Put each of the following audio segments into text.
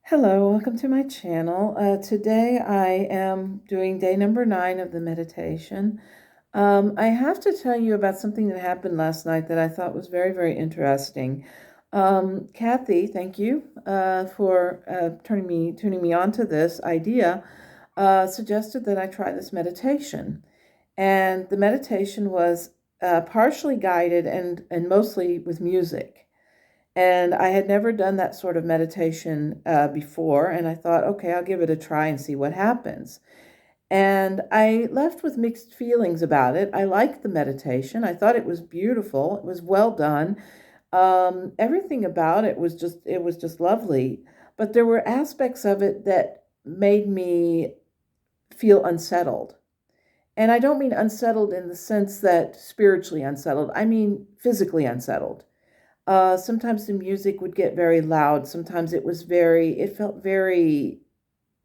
Hello, welcome to my channel. Today I am doing day number 9 of the meditation. I have to tell you about something that happened last night that I thought was very, very interesting. Kathy, thank you for tuning me on to this idea, suggested that I try this meditation. And the meditation was partially guided and mostly with music. And I had never done that sort of meditation before, and I thought, okay, I'll give it a try and see what happens. And I left with mixed feelings about it. I liked the meditation. I thought it was beautiful. It was well done. Everything about it was just lovely. But there were aspects of it that made me feel unsettled. And I don't mean unsettled in the sense that spiritually unsettled. I mean physically unsettled. Sometimes the music would get very loud. Sometimes it felt very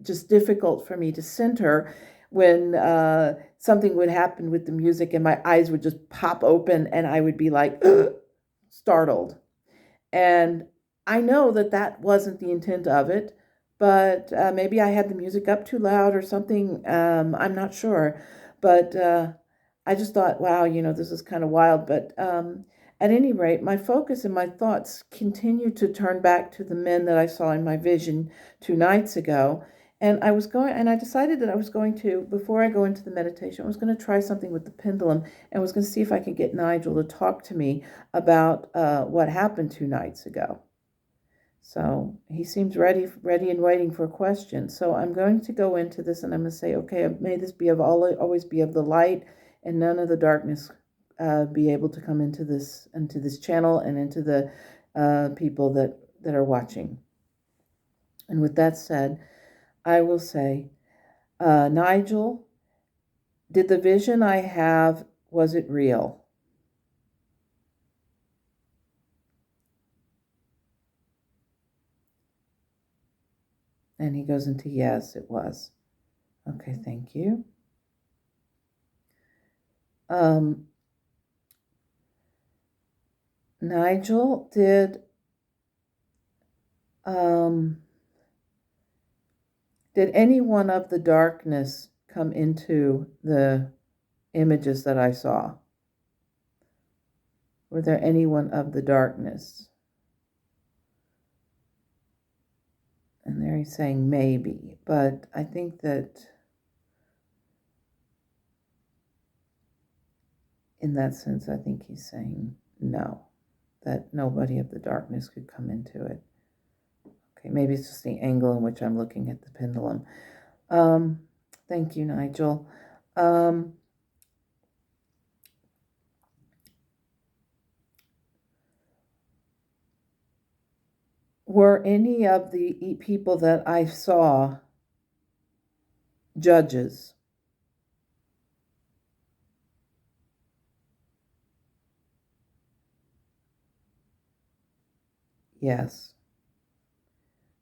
just difficult for me to center when something would happen with the music and my eyes would just pop open and I would be like startled. And I know that that wasn't the intent of it, but maybe I had the music up too loud or something. I'm not sure. But I just thought, wow, this is kind of wild. But at any rate, my focus and my thoughts continued to turn back to the men that I saw in my vision 2 nights ago. And I decided that I was going to, before I go into the meditation, I was going to try something with the pendulum and was going to see if I could get Nigel to talk to me about what happened 2 nights ago. So he seems ready and waiting for questions. So I'm going to go into this and I'm going to say, okay, may this be always be of the light and none of the darkness be able to come into this channel and into the people that are watching. And with that said, I will say, Nigel, did the vision I have, was it real? And he goes into yes, it was. Okay, thank you. Nigel, did anyone of the darkness come into the images that I saw? Were there anyone of the darkness? And there he's saying maybe, but I think that in that sense, I think he's saying no, that nobody of the darkness could come into it. Okay, maybe it's just the angle in which I'm looking at the pendulum. Thank you, Nigel. Were any of the people that I saw judges? Yes.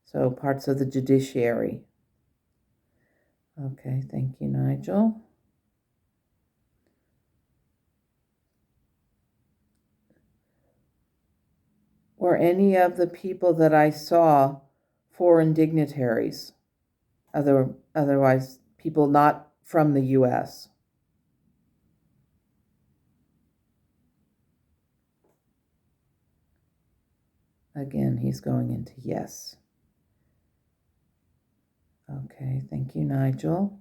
So parts of the judiciary. Okay, thank you, Nigel. Were any of the people that I saw foreign dignitaries? Otherwise, people not from the U.S.? Again, he's going into yes. Okay, thank you, Nigel.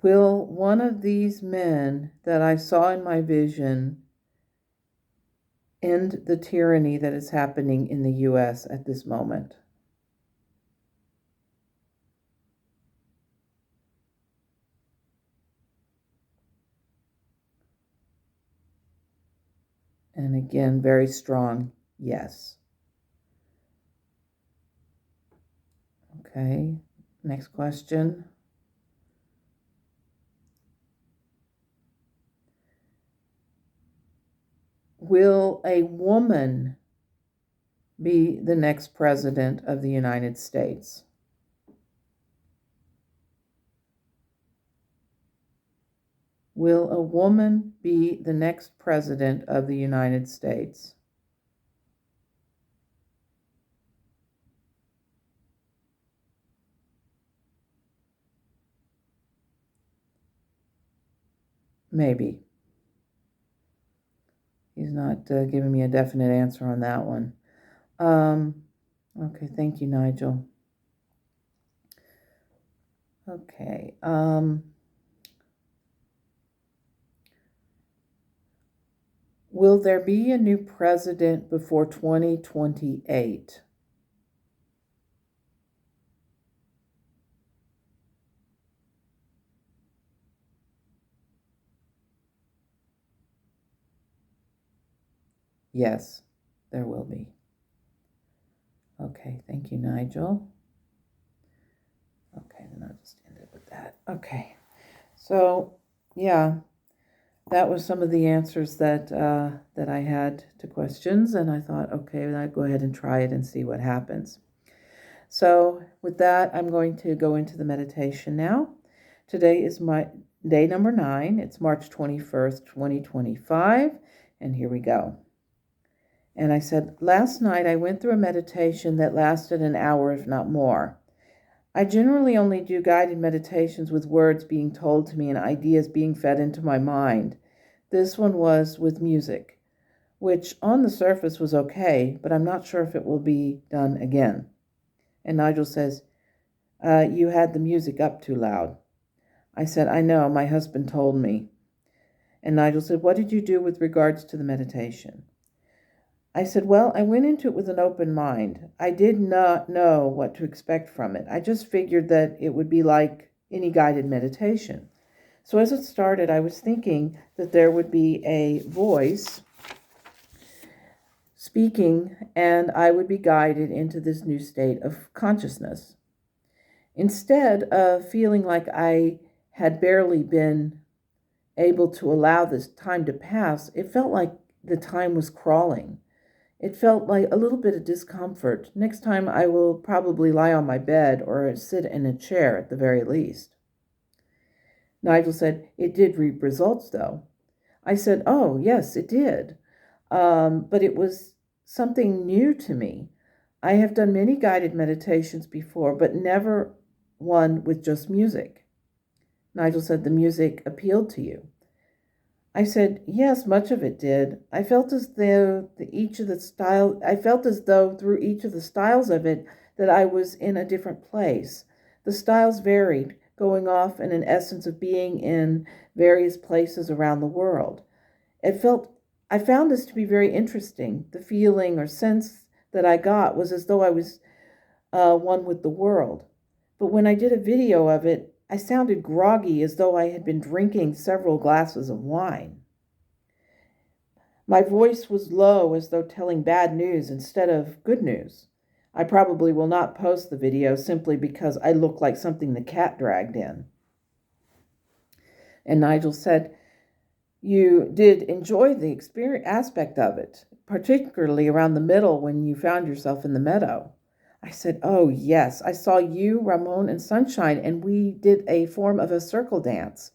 Will one of these men that I saw in my vision end the tyranny that is happening in the U.S. at this moment? And again, very strong yes. Okay, next question. Will a woman be the next president of the United States? Will a woman be the next president of the United States? Maybe. He's not giving me a definite answer on that one. Okay, thank you, Nigel. Okay. Will there be a new president before 2028? Yes, there will be. Okay, thank you, Nigel. Okay, then I'll just end it with that. Okay, so yeah, that was some of the answers that I had to questions, and I thought, okay, I'll go ahead and try it and see what happens. So with that, I'm going to go into the meditation now. Today is my day number 9. It's March 21st, 2025, and here we go. And I said, last night I went through a meditation that lasted an hour, if not more. I generally only do guided meditations with words being told to me and ideas being fed into my mind. This one was with music, which on the surface was okay, but I'm not sure if it will be done again. And Nigel says, you had the music up too loud. I said, I know, my husband told me. And Nigel said, what did you do with regards to the meditation? I said, well, I went into it with an open mind. I did not know what to expect from it. I just figured that it would be like any guided meditation. So as it started, I was thinking that there would be a voice speaking, and I would be guided into this new state of consciousness. Instead of feeling like I had barely been able to allow this time to pass, it felt like the time was crawling. It felt like a little bit of discomfort. Next time I will probably lie on my bed or sit in a chair at the very least. Nigel said, it did reap results though. I said, oh, yes, it did. But it was something new to me. I have done many guided meditations before, but never one with just music. Nigel said, the music appealed to you. I said, yes, much of it did. I felt as though through each of the styles of it that I was in a different place. The styles varied, going off in an essence of being in various places around the world. I found this to be very interesting. The feeling or sense that I got was as though I was one with the world. But when I did a video of it, I sounded groggy, as though I had been drinking several glasses of wine. My voice was low, as though telling bad news instead of good news. I probably will not post the video simply because I look like something the cat dragged in. And Nigel said, you did enjoy the experience aspect of it, particularly around the middle when you found yourself in the meadow. I said, oh, yes, I saw you, Ramon, and Sunshine, and we did a form of a circle dance.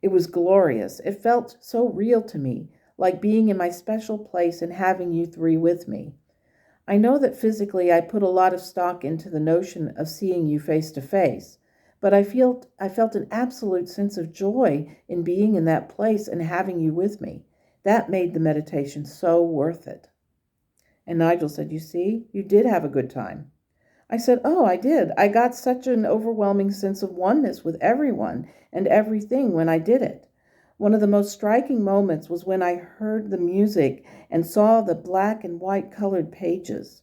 It was glorious. It felt so real to me, like being in my special place and having you three with me. I know that physically I put a lot of stock into the notion of seeing you face to face, but I felt an absolute sense of joy in being in that place and having you with me. That made the meditation so worth it. And Nigel said, you see, you did have a good time. I said, oh, I did. I got such an overwhelming sense of oneness with everyone and everything when I did it. One of the most striking moments was when I heard the music and saw the black and white colored pages.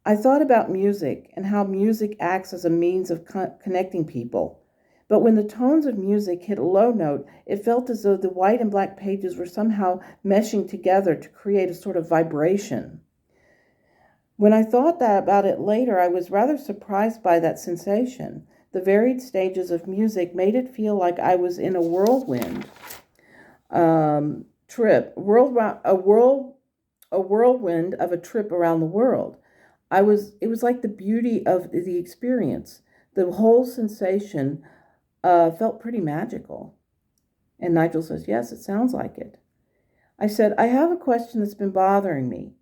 I thought about music and how music acts as a means of connecting people. But when the tones of music hit a low note, it felt as though the white and black pages were somehow meshing together to create a sort of vibration. When I thought about it later, I was rather surprised by that sensation. The varied stages of music made it feel like I was in a whirlwind trip, a whirlwind of a trip around the world. It was like the beauty of the experience. The whole sensation felt pretty magical. And Nigel says, yes, it sounds like it. I said, I have a question that's been bothering me.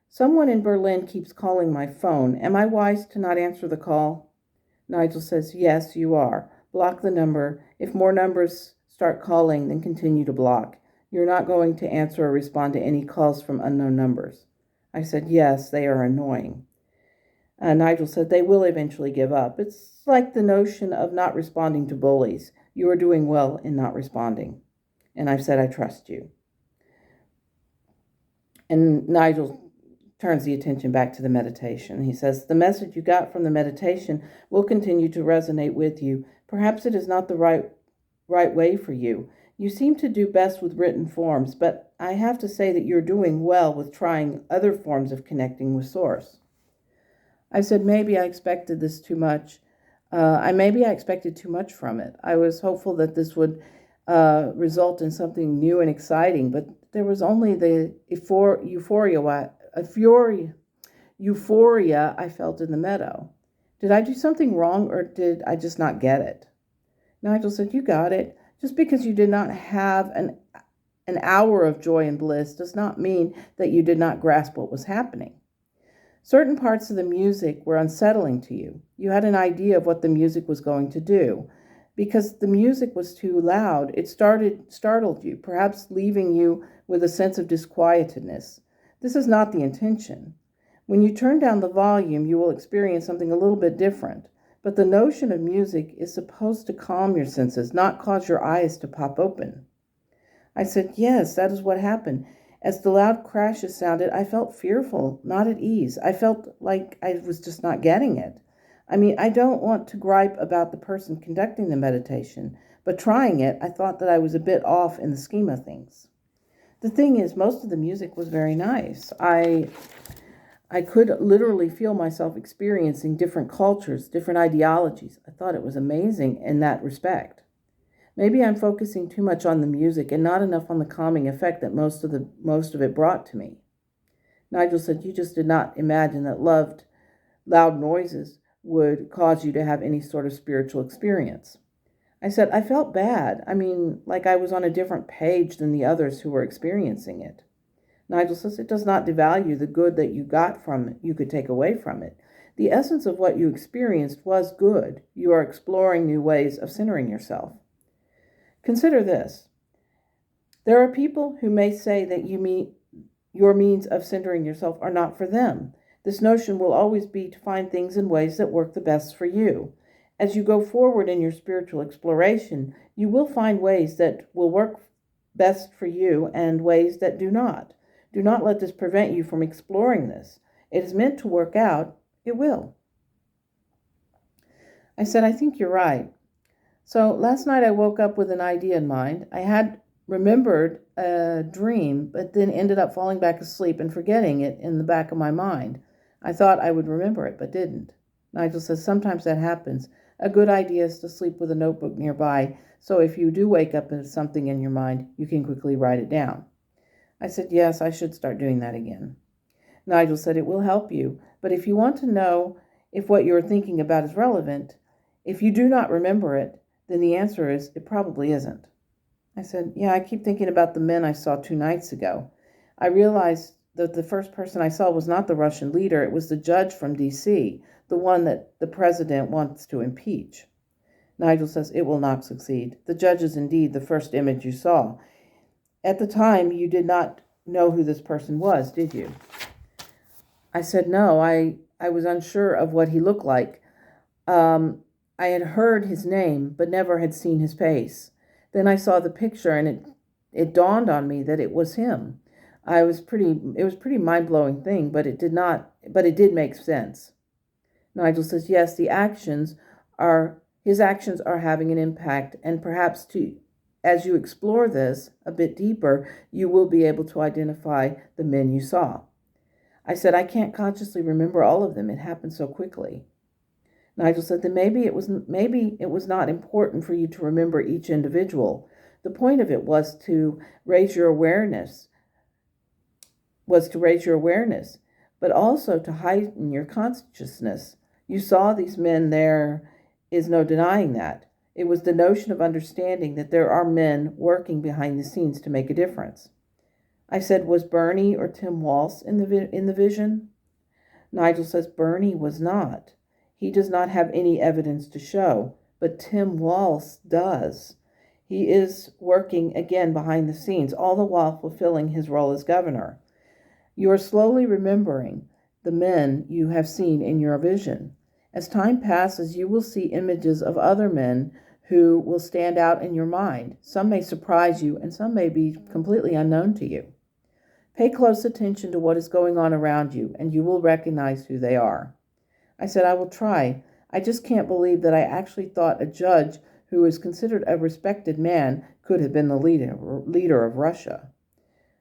Someone in Berlin keeps calling my phone. Am I wise to not answer the call? Nigel says, yes, you are. Block the number. If more numbers start calling, then continue to block. You're not going to answer or respond to any calls from unknown numbers. I said, yes, they are annoying. Nigel said, they will eventually give up. It's like the notion of not responding to bullies. You are doing well in not responding. And I've said, I trust you. And Nigel turns the attention back to the meditation. He says, the message you got from the meditation will continue to resonate with you. Perhaps it is not the right way for you. You seem to do best with written forms, but I have to say that you're doing well with trying other forms of connecting with Source. I said, maybe I expected this too much. Maybe I expected too much from it. I was hopeful that this would result in something new and exciting, but there was only the euphoria I felt in the meadow. Did I do something wrong, or did I just not get it? Nigel said, you got it. Just because you did not have an hour of joy and bliss does not mean that you did not grasp what was happening. Certain parts of the music were unsettling to you. You had an idea of what the music was going to do. Because the music was too loud, it startled you, perhaps leaving you with a sense of disquietedness. This is not the intention. When you turn down the volume, you will experience something a little bit different. But the notion of music is supposed to calm your senses, not cause your eyes to pop open. I said, yes, that is what happened. As the loud crashes sounded, I felt fearful, not at ease. I felt like I was just not getting it. I mean, I don't want to gripe about the person conducting the meditation, but trying it, I thought that I was a bit off in the scheme of things. The thing is, most of the music was very nice. I could literally feel myself experiencing different cultures, different ideologies. I thought it was amazing in that respect. Maybe I'm focusing too much on the music and not enough on the calming effect that most of it brought to me. Nigel said, you just did not imagine that loud noises would cause you to have any sort of spiritual experience. I said, I felt bad. I mean, like I was on a different page than the others who were experiencing it. Nigel says, it does not devalue the good that you got from it, you could take away from it. The essence of what you experienced was good. You are exploring new ways of centering yourself. Consider this. There are people who may say that your means of centering yourself are not for them. This notion will always be to find things in ways that work the best for you. As you go forward in your spiritual exploration, you will find ways that will work best for you and ways that do not. Do not let this prevent you from exploring this. It is meant to work out. It will. I said, I think you're right. So last night I woke up with an idea in mind. I had remembered a dream, but then ended up falling back asleep and forgetting it in the back of my mind. I thought I would remember it, but didn't. Nigel says, sometimes that happens. A good idea is to sleep with a notebook nearby, so if you do wake up with something in your mind, you can quickly write it down. I said, yes, I should start doing that again. Nigel said, it will help you, but if you want to know if what you're thinking about is relevant, if you do not remember it, then the answer is it probably isn't. I said, yeah, I keep thinking about the men I saw 2 nights ago. I realized that the first person I saw was not the Russian leader, it was the judge from D.C., the one that the president wants to impeach. Nigel says, it will not succeed. The judge is indeed the first image you saw. At the time, you did not know who this person was, did you? I said, no, I was unsure of what he looked like. I had heard his name, but never had seen his face. Then I saw the picture, and it dawned on me that it was him. It was a pretty mind-blowing thing, but it did make sense. Nigel says, yes, his actions are having an impact, and perhaps as you explore this a bit deeper, you will be able to identify the men you saw. I said, I can't consciously remember all of them. It happened so quickly. Nigel said that maybe it was not important for you to remember each individual. The point of it was to raise your awareness, but also to heighten your consciousness. You saw these men, there is no denying that. It was the notion of understanding that there are men working behind the scenes to make a difference. I said, was Bernie or Tim Walsh in the vision? Nigel says Bernie was not. He does not have any evidence to show, but Tim Walsh does. He is working again behind the scenes, all the while fulfilling his role as governor. You are slowly remembering the men you have seen in your vision. As time passes, you will see images of other men who will stand out in your mind. Some may surprise you, and some may be completely unknown to you. Pay close attention to what is going on around you, and you will recognize who they are. I said, I will try. I just can't believe that I actually thought a judge who is considered a respected man could have been the leader of Russia.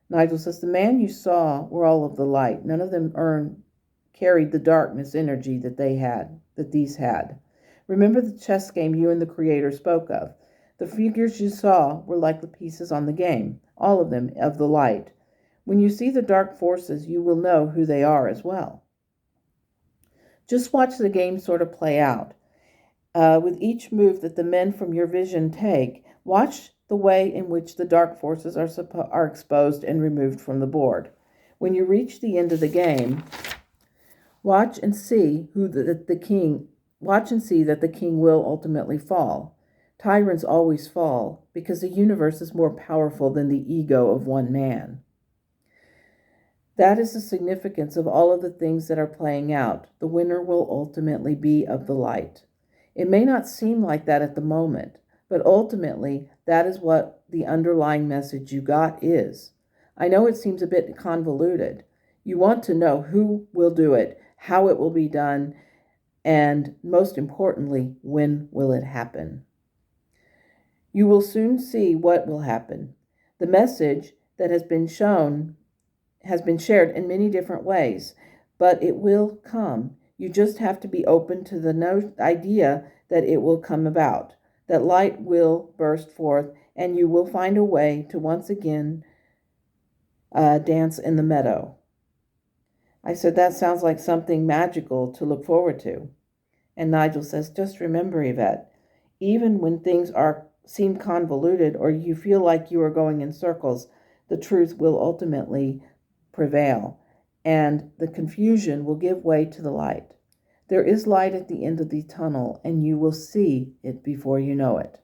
Nigel says, the man you saw were all of the light. None of them carried the darkness energy that these had. Remember the chess game you and the Creator spoke of. The figures you saw were like the pieces on the game, all of them of the light. When you see the dark forces, you will know who they are as well. Just watch the game sort of play out. With each move that the men from your vision take, watch the way in which the dark forces are exposed and removed from the board. When you reach the end of the game, watch and see that the king will ultimately fall. Tyrants always fall because the universe is more powerful than the ego of one man. That is the significance of all of the things that are playing out. The winner will ultimately be of the light. It may not seem like that at the moment, but ultimately that is what the underlying message you got is. I know it seems a bit convoluted. You want to know who will do it, how it will be done, and most importantly, when will it happen? You will soon see what will happen. The message that has been shared in many different ways, but it will come. You just have to be open to the idea that it will come about, that light will burst forth, and you will find a way to once again dance in the meadow. I said, that sounds like something magical to look forward to. And Nigel says, just remember, Yvette, even when things seem convoluted or you feel like you are going in circles, the truth will ultimately prevail, and the confusion will give way to the light. There is light at the end of the tunnel, and you will see it before you know it.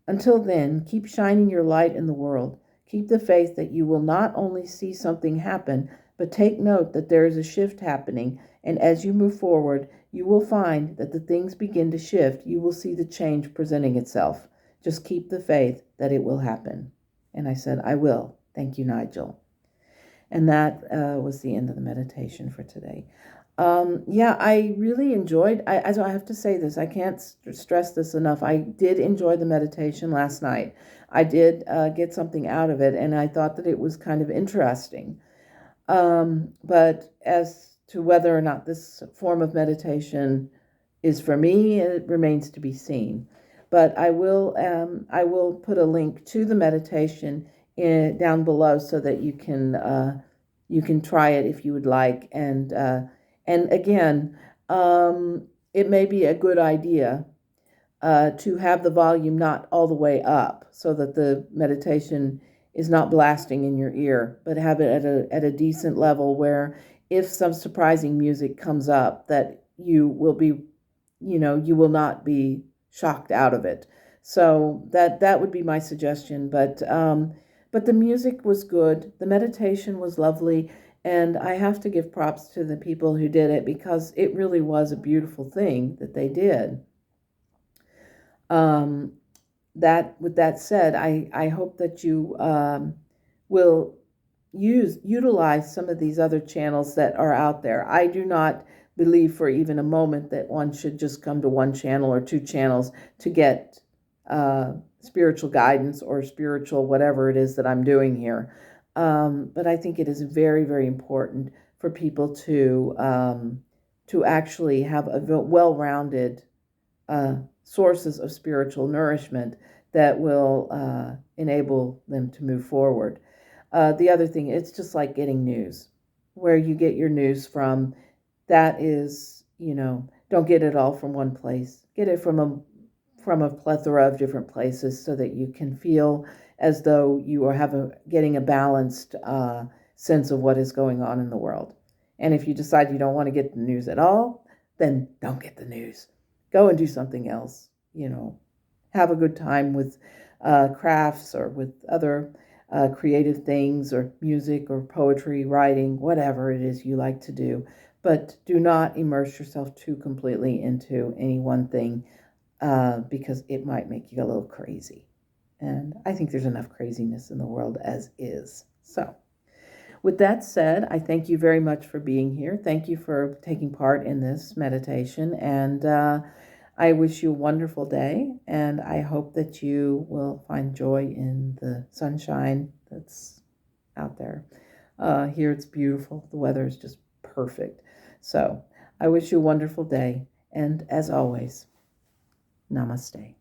Until then, keep shining your light in the world. Keep the faith that you will not only see something happen, but take note that there is a shift happening, and as you move forward, you will find that the things begin to shift. You will see the change presenting itself. Just keep the faith that it will happen. And I said, I will. Thank you, Nigel. And that was the end of the meditation for today. I really enjoyed, I have to say this, I can't stress this enough. I did enjoy the meditation last night. I did get something out of it, and I thought that it was kind of interesting. But as to whether or not this form of meditation is for me, it remains to be seen. But I will put a link to the meditation down below so that you can try it if you would like. And again, it may be a good idea to have the volume not all the way up so that the meditation is not blasting in your ear, but have it at a decent level where if some surprising music comes up, that you will be, you will not be shocked out of it. So that would be my suggestion. But the music was good. The meditation was lovely. And I have to give props to the people who did it because it really was a beautiful thing that they did. With that said, I hope that you will utilize some of these other channels that are out there. I do not believe for even a moment that one should just come to one channel or two channels to get spiritual guidance or spiritual whatever it is that I'm doing here. But I think it is very, very important for people to actually have a well-rounded sources of spiritual nourishment that will enable them to move forward. The other thing, it's just like getting news. Where you get your news from, that is, don't get it all from one place. Get it from from a plethora of different places so that you can feel as though you are getting a balanced sense of what is going on in the world. And if you decide you don't want to get the news at all, then don't get the news. Go and do something else. Have a good time with crafts or with other creative things or music or poetry, writing, whatever it is you like to do. But do not immerse yourself too completely into any one thing because it might make you a little crazy. And I think there's enough craziness in the world as is. So, with that said, I thank you very much for being here. Thank you for taking part in this meditation. And I wish you a wonderful day. And I hope that you will find joy in the sunshine that's out there. Here it's beautiful. The weather is just perfect. So I wish you a wonderful day. And as always, namaste.